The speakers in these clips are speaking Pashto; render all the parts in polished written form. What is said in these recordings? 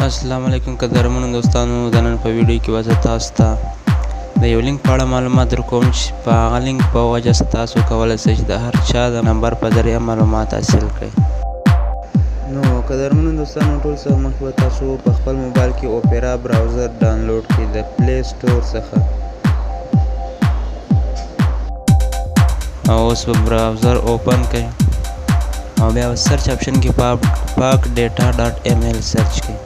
السلام علیکم قدرمنو دوستانو، د نن په ویډیو کې به زه تاسو ته د یو لینک په اړه معلومات درکوم چې په هغه لینک په وجه تاسو کولی شئ چې د هر چا د نمبر په ذریعه معلومات حاصل کړئ. نو قدرمنو دوستانو، ټول څه مخکې به تاسو په خپل موبایل کې اوپیرا براوزر ډاونلوډ کړئ د پلی سټور څخه، او اوس به براوزر اوپن کړئ او بیا به سرچ آپشن کې پاک ډیټا ډاټ ایم ایل سرچ کړئ.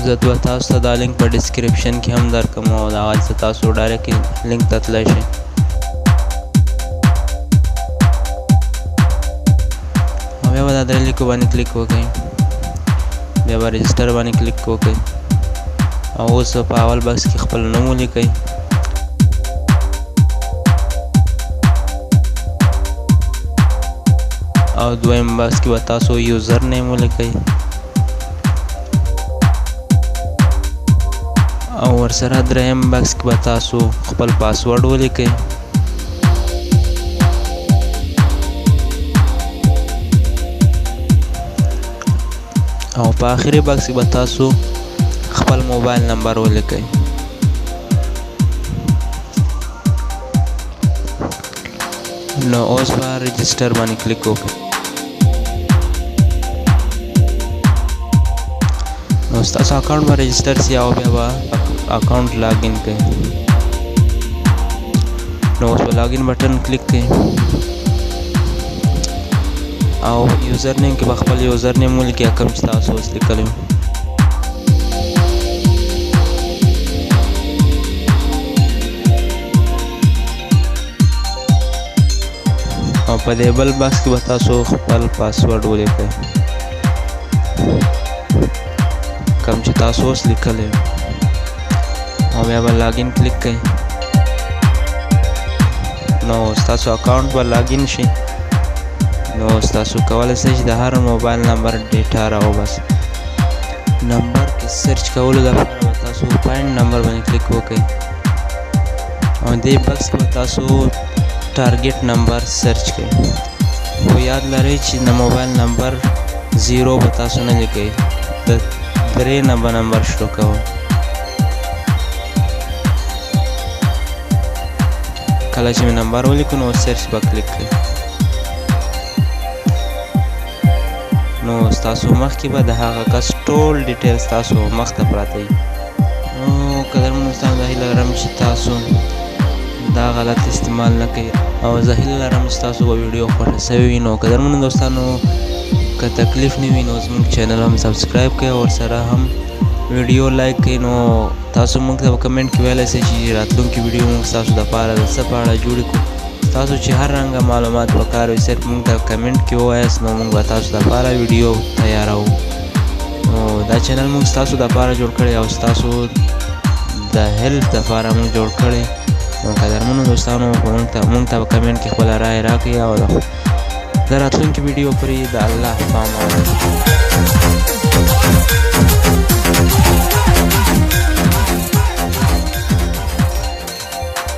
زه به تاسو ته دا لینک په ډسکرپشن کې هم درکوم او د هغه څخه تاسو ډایرکټ لینک ته تللی شئ. او بیا به دا درې لیکو باندې کلیک وکړئ، بیا به رجسټر باندې کلیک وکړئ او اوس په اول بکس کې خپل نوم ولیکئ. او دویم بکس کې به تاسو یوزر نیم ولیکئ او ورسره دریم بکس کې به تاسو خپل پاسورډ ولیکئ. او په آخري بکس کې به تاسو خپل موبایل نمبر ولیکئ. نو اوس به رجسټر باندې کلیک وکړئ. نو ستاسو اکاونټ به رجسټر سي او بیا به اکاونټ لاګین کړئ. نو اوس به لاګین بټن کلیک کړئ او یوزر نیم کې به خپل یوزر نیم ولیکئ کوم چې تاسو اوس لیکلی وي. او په دې بل باکس کې به تاسو خپل پاسورډ ولیکئ کوم چې تاسو اوس لیکلی وي او بیا به لاګین کلیک کړئ. نو ستاسو اکاونټ به لاګین شي. نو ستاسو کولی شئ چې د هر موبایل نمبر ډیټا راوباسئ. نمبر کې سرچ کولو لپاره به تاسو فایند نمبر باندې کلیک وکړئ او دې بکس کې به تاسو ټارګټ نمبر سرچ کړئ. خو یاد لرئ چې د موبایل نمبر 0 به تاسو نه لیکئ، د 3 نه به نمبر شروع کوئ. کله چې مې نمبر ولیکو نو سرچ به کلیک کړئ. نو ستاسو مخکې به د هغه کس ټول ډیټیلز تاسو مخ ته پراته وي. نو قدرمنو دوستانو، زه هیله لرم چې تاسو دا غلط استعمال نه کوي او زه هیله لرم چې تاسو به ویډیو خوښه شوې وي. نو قدرمنو دوستانو، که تکلیف نه وي نو زموږ چینل هم سبسکرایب کړئ او ورسره هم ویډیو لایک کړئ. نو تاسو موږ ته په کمنټ کې ویلی شئ چې راتلونکي ویډیو موږ ستاسو دپاره د څه په اړه جوړې کړو. تاسو چې هر رنګه معلومات پکار وي صرف موږ ته کمنټ کې ووایاست، نو موږ به تاسو دپاره ویډیو تیاروو. نو دا چینل موږ ستاسو دپاره جوړ کړی او ستاسو د هیلپ دپاره موږ جوړ کړی. نو قدرمنو دوستانو، موږ ته په کمنټ کې خپله رایه راکړئ او د راتلونکي ویډیو پورې د الله پامان.